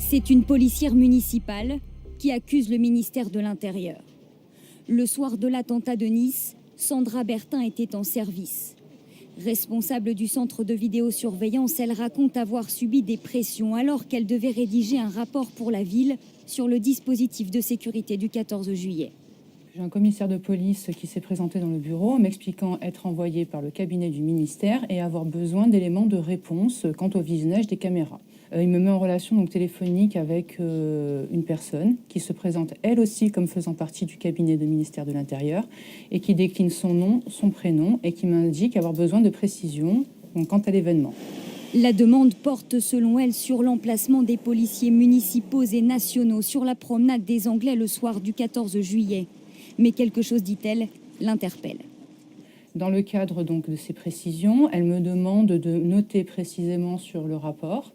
C'est une policière municipale qui accuse le ministère de l'Intérieur. Le soir de l'attentat de Nice, Sandra Bertin était en service. Responsable du centre de vidéosurveillance, elle raconte avoir subi des pressions alors qu'elle devait rédiger un rapport pour la ville sur le dispositif de sécurité du 14 juillet. J'ai un commissaire de police qui s'est présenté dans le bureau m'expliquant être envoyé par le cabinet du ministère et avoir besoin d'éléments de réponse quant au visionnage des caméras. Il me met en relation donc téléphonique avec une personne qui se présente elle aussi comme faisant partie du cabinet du ministère de l'Intérieur et qui décline son nom, son prénom et qui m'indique avoir besoin de précisions quant à l'événement. La demande porte selon elle sur l'emplacement des policiers municipaux et nationaux sur la promenade des Anglais le soir du 14 juillet. Mais quelque chose, dit-elle, l'interpelle. Dans le cadre donc de ces précisions, elle me demande de noter précisément sur le rapport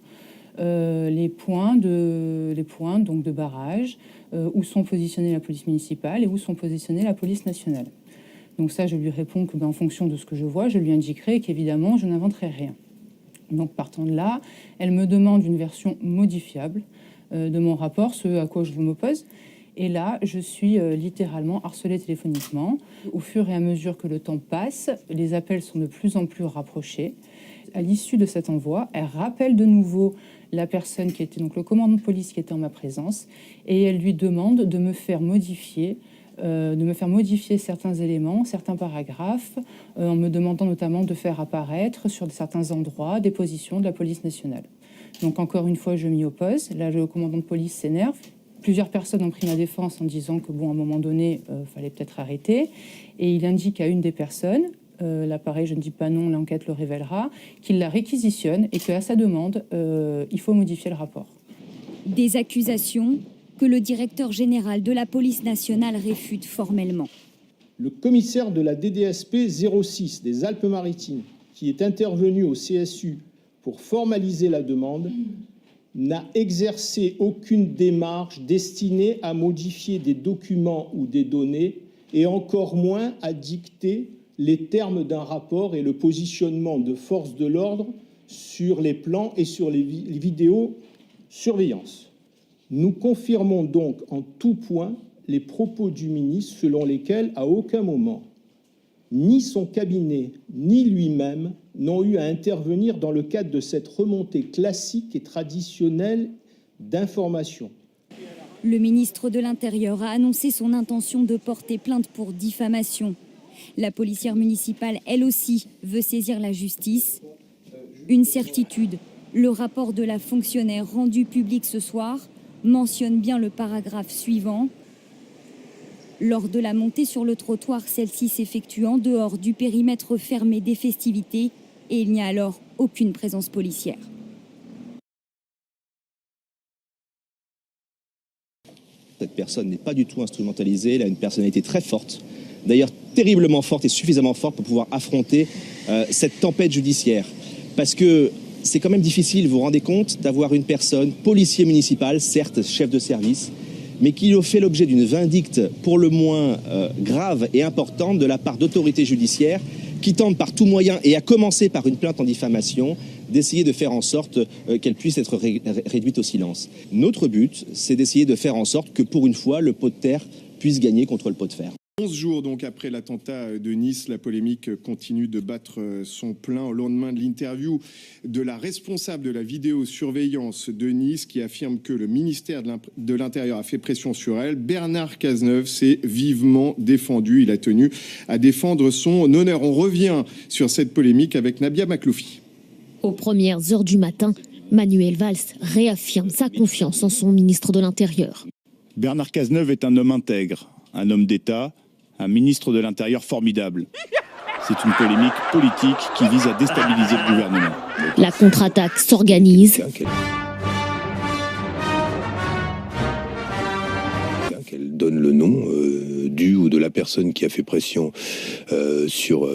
les points donc de barrage, où sont positionnés la police municipale et où sont positionnés la police nationale. Donc ça, je lui réponds que en fonction de ce que je vois, je lui indiquerai qu'évidemment, je n'inventerai rien. Donc partant de là, elle me demande une version modifiable de mon rapport, ce à quoi je m'oppose. Et là, je suis littéralement harcelée téléphoniquement. Au fur et à mesure que le temps passe, les appels sont de plus en plus rapprochés. À l'issue de cet envoi, elle rappelle de nouveau la personne qui était donc le commandant de police qui était en ma présence et elle lui demande de me faire modifier certains éléments, certains paragraphes, en me demandant notamment de faire apparaître sur certains endroits des positions de la police nationale. Donc encore une fois, je m'y oppose. Là, le commandant de police s'énerve. Plusieurs personnes ont pris ma défense en disant que, à un moment donné, fallait peut-être arrêter. Et il indique à une des personnes, là pareil, je ne dis pas non, l'enquête le révélera, qu'il la réquisitionne et qu'à sa demande, il faut modifier le rapport. Des accusations que le directeur général de la police nationale réfute formellement. Le commissaire de la DDSP 06 des Alpes-Maritimes, qui est intervenu au CSU pour formaliser la demande, n'a exercé aucune démarche destinée à modifier des documents ou des données et encore moins à dicter les termes d'un rapport et le positionnement de forces de l'ordre sur les plans et sur les vidéosurveillances. Nous confirmons donc en tout point les propos du ministre selon lesquels, à aucun moment, ni son cabinet, ni lui-même n'ont eu à intervenir dans le cadre de cette remontée classique et traditionnelle d'information. Le ministre de l'Intérieur a annoncé son intention de porter plainte pour diffamation. La policière municipale, elle aussi, veut saisir la justice. Une certitude, le rapport de la fonctionnaire rendu public ce soir mentionne bien le paragraphe suivant. Lors de la montée sur le trottoir, celle-ci s'effectue en dehors du périmètre fermé des festivités et il n'y a alors aucune présence policière. Cette personne n'est pas du tout instrumentalisée, elle a une personnalité très forte, d'ailleurs terriblement forte et suffisamment forte pour pouvoir affronter cette tempête judiciaire. Parce que c'est quand même difficile, vous vous rendez compte, d'avoir une personne, policier municipal, certes chef de service, mais qui fait l'objet d'une vindicte pour le moins grave et importante de la part d'autorités judiciaires qui tentent par tout moyen, et à commencer par une plainte en diffamation, d'essayer de faire en sorte qu'elle puisse être réduite au silence. Notre but, c'est d'essayer de faire en sorte que pour une fois, le pot de terre puisse gagner contre le pot de fer. 11 jours donc après l'attentat de Nice, la polémique continue de battre son plein au lendemain de l'interview de la responsable de la vidéosurveillance de Nice qui affirme que le ministère de l'Intérieur a fait pression sur elle. Bernard Cazeneuve s'est vivement défendu. Il a tenu à défendre son honneur. On revient sur cette polémique avec Nabia Makloufi. Aux premières heures du matin, Manuel Valls réaffirme sa confiance en son ministre de l'Intérieur. Bernard Cazeneuve est un homme intègre, un homme d'État, un ministre de l'Intérieur formidable. C'est une polémique politique qui vise à déstabiliser le gouvernement. La contre-attaque s'organise. Qu'elle donne le nom du ou de la personne qui a fait pression sur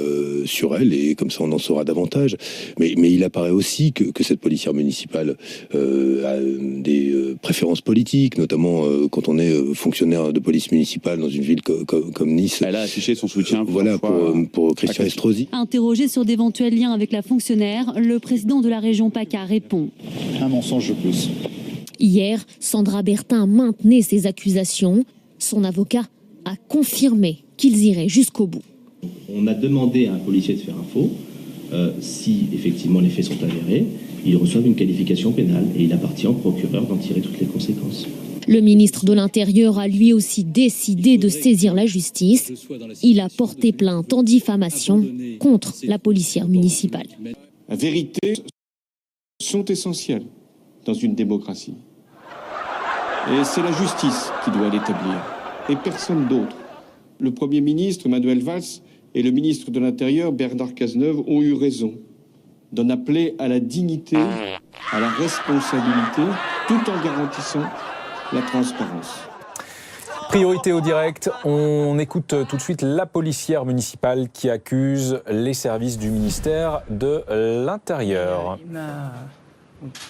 elle, et comme ça on en saura davantage. Mais il apparaît aussi que cette policière municipale a des préférences politiques, notamment quand on est fonctionnaire de police municipale dans une ville comme Nice. Elle a affiché son soutien pour Christian Estrosi. Interrogé sur d'éventuels liens avec la fonctionnaire, le président de la région PACA répond. Un mensonge de plus. Hier, Sandra Bertin maintenait ses accusations. Son avocat a confirmé qu'ils iraient jusqu'au bout. On a demandé à un policier de faire un faux. Si effectivement les faits sont avérés, ils reçoivent une qualification pénale et il appartient au procureur d'en tirer toutes les conséquences. Le ministre de l'Intérieur a lui aussi décidé de saisir la justice. Il a porté plainte en diffamation contre la policière municipale. La vérité sont essentielles dans une démocratie. Et c'est la justice qui doit l'établir, et personne d'autre. Le Premier ministre, Manuel Valls, et le ministre de l'Intérieur, Bernard Cazeneuve, ont eu raison d'en appeler à la dignité, à la responsabilité, tout en garantissant la transparence. Priorité au direct, on écoute tout de suite la policière municipale qui accuse les services du ministère de l'Intérieur.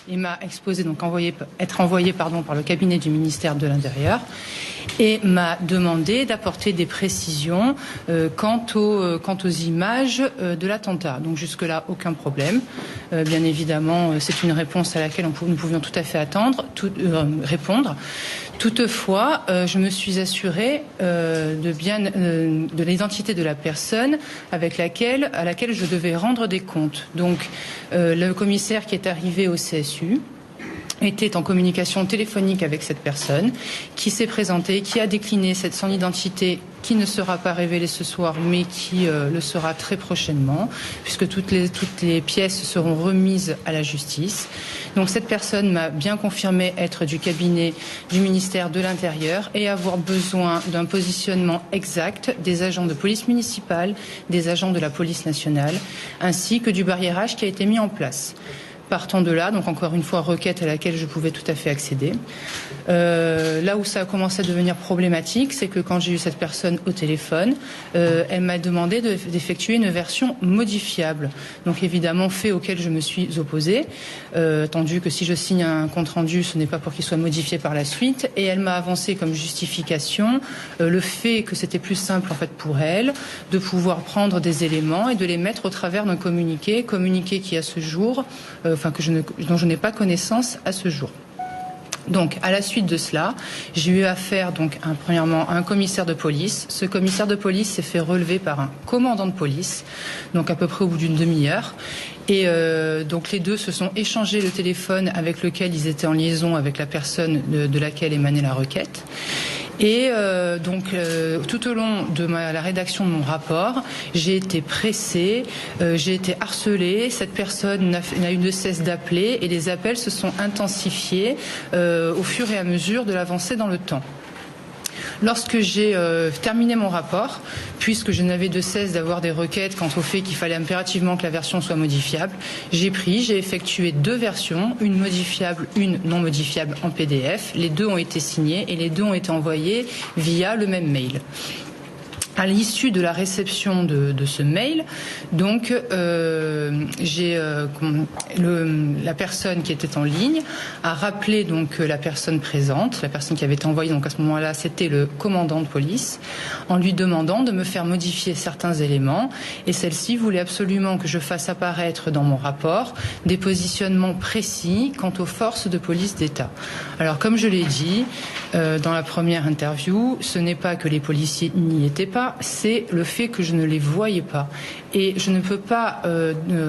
Il m'a exposé, donc être envoyé par le cabinet du ministère de l'Intérieur et m'a demandé d'apporter des précisions quant aux images de l'attentat. Donc jusque-là, aucun problème. Bien évidemment, c'est une réponse à laquelle nous pouvions tout à fait répondre. Toutefois, je me suis assurée de l'identité de la personne à laquelle je devais rendre des comptes. Donc, le commissaire qui est arrivé au CSU était en communication téléphonique avec cette personne, qui s'est présentée, qui a décliné son identité, qui ne sera pas révélée ce soir, mais qui le sera très prochainement, puisque toutes les pièces seront remises à la justice. Donc cette personne m'a bien confirmé être du cabinet du ministère de l'Intérieur et avoir besoin d'un positionnement exact des agents de police municipale, des agents de la police nationale, ainsi que du barriérage qui a été mis en place. Partant de là, donc encore une fois, requête à laquelle je pouvais tout à fait accéder. Là où ça a commencé à devenir problématique, c'est que quand j'ai eu cette personne au téléphone, elle m'a demandé d'effectuer une version modifiable. Donc évidemment, fait auquel je me suis opposée, attendu que si je signe un compte-rendu, ce n'est pas pour qu'il soit modifié par la suite. Et elle m'a avancé comme justification le fait que c'était plus simple en fait pour elle de pouvoir prendre des éléments et de les mettre au travers d'un communiqué qui à ce jour, dont je n'ai pas connaissance à ce jour. Donc, à la suite de cela, j'ai eu affaire premièrement à un commissaire de police. Ce commissaire de police s'est fait relever par un commandant de police, donc à peu près au bout d'une demi-heure. Et donc les deux se sont échangés le téléphone avec lequel ils étaient en liaison avec la personne de laquelle émanait la requête. Et tout au long de la rédaction de mon rapport, j'ai été pressée, j'ai été harcelée, cette personne n'a eu de cesse d'appeler et les appels se sont intensifiés au fur et à mesure de l'avancée dans le temps. Lorsque j'ai terminé mon rapport, puisque je n'avais de cesse d'avoir des requêtes quant au fait qu'il fallait impérativement que la version soit modifiable, j'ai effectué 2 versions, une modifiable, une non modifiable en PDF. Les 2 ont été signées et les 2 ont été envoyées via le même mail. À l'issue de la réception de ce mail, donc la personne qui était en ligne a rappelé donc la personne présente, la personne qui avait été envoyée. Donc à ce moment-là, c'était le commandant de police, en lui demandant de me faire modifier certains éléments. Et celle-ci voulait absolument que je fasse apparaître dans mon rapport des positionnements précis quant aux forces de police d'État. Alors comme je l'ai dit dans la première interview, ce n'est pas que les policiers n'y étaient pas, c'est le fait que je ne les voyais pas. Et je ne peux pas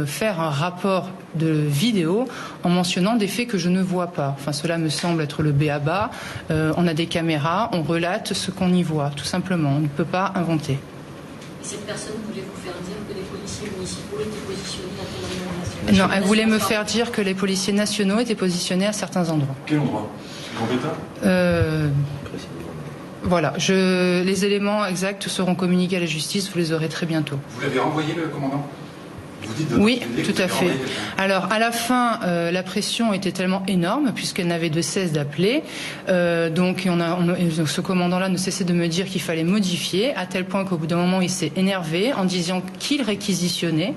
faire un rapport de vidéo en mentionnant des faits que je ne vois pas. Enfin, cela me semble être le b.a.-ba. On a des caméras, on relate ce qu'on y voit, tout simplement. On ne peut pas inventer. Cette personne voulait vous faire dire que les policiers municipaux étaient positionnés à tel endroit? Non, elle voulait me faire dire que les policiers nationaux étaient positionnés à certains endroits. Quel endroit? Gambetta? Voilà, les éléments exacts seront communiqués à la justice, vous les aurez très bientôt. Vous l'avez renvoyé, le commandant? Oui, tout à fait. Alors, à la fin, la pression était tellement énorme, puisqu'elle n'avait de cesse d'appeler. Ce commandant-là ne cessait de me dire qu'il fallait modifier, à tel point qu'au bout d'un moment, il s'est énervé en disant qu'il réquisitionnait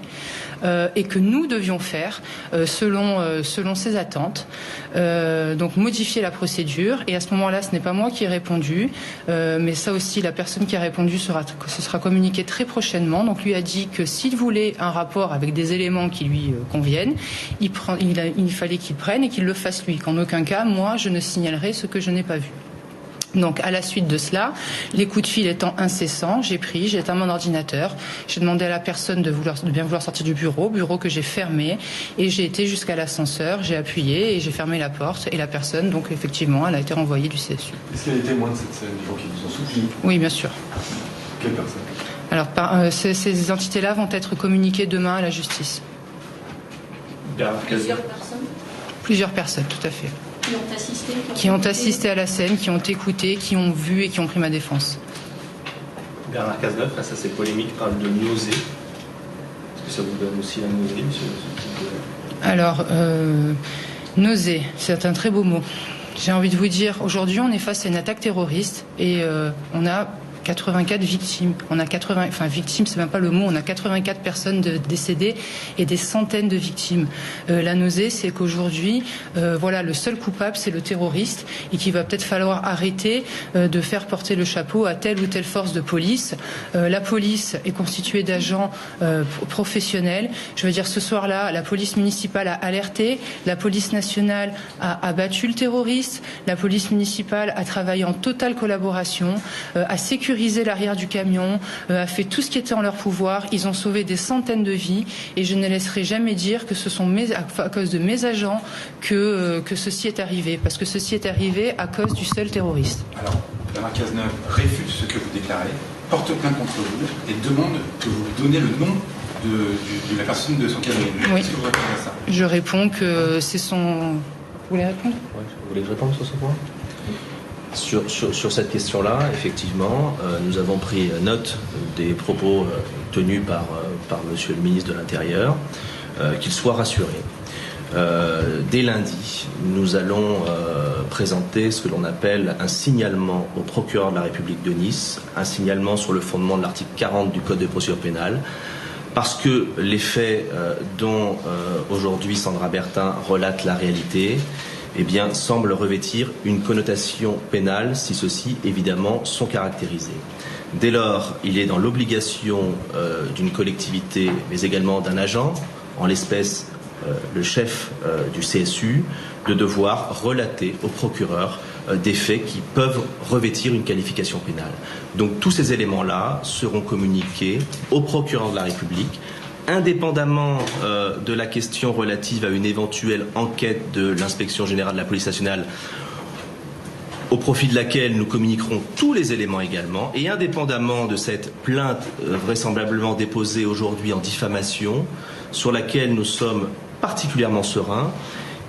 et que nous devions faire selon ses attentes. Donc, modifier la procédure. Et à ce moment-là, ce n'est pas moi qui ai répondu, mais ça aussi, la personne qui a répondu se sera communiquée très prochainement. Donc, lui a dit que s'il voulait un rapport rapport avec des éléments qui lui conviennent, il fallait qu'il prenne et qu'il le fasse lui. Qu'en aucun cas, moi, je ne signalerai ce que je n'ai pas vu. Donc, à la suite de cela, les coups de fil étant incessants, j'ai éteint mon ordinateur, j'ai demandé à la personne de bien vouloir sortir du bureau que j'ai fermé, et j'ai été jusqu'à l'ascenseur, j'ai appuyé et j'ai fermé la porte, et la personne, donc effectivement, elle a été renvoyée du CSU. Est-ce qu'il y a des témoins de cette scène, des gens qui vous ont soutenu? Oui, bien sûr. Quelle personne? Alors, ces entités-là vont être communiquées demain à la justice. Plusieurs personnes? Plusieurs personnes, tout à fait. Qui ont assisté à la scène, qui ont écouté, qui ont vu et qui ont pris ma défense. Bernard Cazeneuve, face à ces polémiques, parle de nausée. Est-ce que ça vous donne aussi la nausée, monsieur? Alors, nausée, c'est un très beau mot. J'ai envie de vous dire, aujourd'hui, on est face à une attaque terroriste et on a 84 victimes. Victimes, c'est même pas le mot. On a 84 personnes décédées et des centaines de victimes. La nausée, c'est qu'aujourd'hui, le seul coupable, c'est le terroriste et qu'il va peut-être falloir arrêter de faire porter le chapeau à telle ou telle force de police. La police est constituée d'agents professionnels. Je veux dire, ce soir-là, la police municipale a alerté, la police nationale a abattu le terroriste, la police municipale a travaillé en totale collaboration, a sécurisé l'arrière du camion, a fait tout ce qui était en leur pouvoir. Ils ont sauvé des centaines de vies et je ne laisserai jamais dire que ce sont à cause de mes agents que ceci est arrivé, parce que ceci est arrivé à cause du seul terroriste. Alors, Bernard Cazeneuve réfute ce que vous déclarez, porte plainte contre vous et demande que vous lui donniez le nom de la personne de son cabinet. Oui. Qu'est-ce que vous répondez à ça? Je réponds que c'est son... Vous voulez répondre? Ouais, vous voulez que je réponde sur ce point? Sur cette question-là, effectivement, nous avons pris note des propos tenus par Monsieur le ministre de l'Intérieur, qu'il soit rassuré. Dès lundi, nous allons présenter ce que l'on appelle un signalement au procureur de la République de Nice, un signalement sur le fondement de l'article 40 du Code de procédure pénale, parce que les faits dont aujourd'hui Sandra Bertin relate la réalité, semble revêtir une connotation pénale si ceux-ci, évidemment, sont caractérisés. Dès lors, il est dans l'obligation d'une collectivité, mais également d'un agent, en l'espèce le chef du CSU, de devoir relater au procureur des faits qui peuvent revêtir une qualification pénale. Donc tous ces éléments-là seront communiqués au procureur de la République, indépendamment de la question relative à une éventuelle enquête de l'inspection générale de la police nationale, au profit de laquelle nous communiquerons tous les éléments également, et indépendamment de cette plainte vraisemblablement déposée aujourd'hui en diffamation, sur laquelle nous sommes particulièrement sereins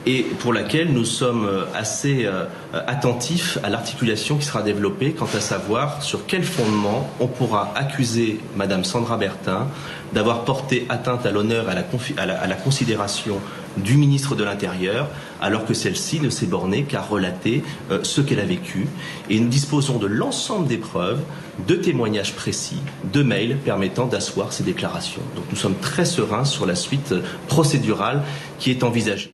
et pour laquelle nous sommes assez attentifs à l'articulation qui sera développée quant à savoir sur quel fondement on pourra accuser Madame Sandra Bertin d'avoir porté atteinte à l'honneur et à la considération du ministre de l'Intérieur, alors que celle-ci ne s'est bornée qu'à relater ce qu'elle a vécu. Et nous disposons de l'ensemble des preuves, de témoignages précis, de mails permettant d'asseoir ces déclarations. Donc nous sommes très sereins sur la suite procédurale qui est envisagée.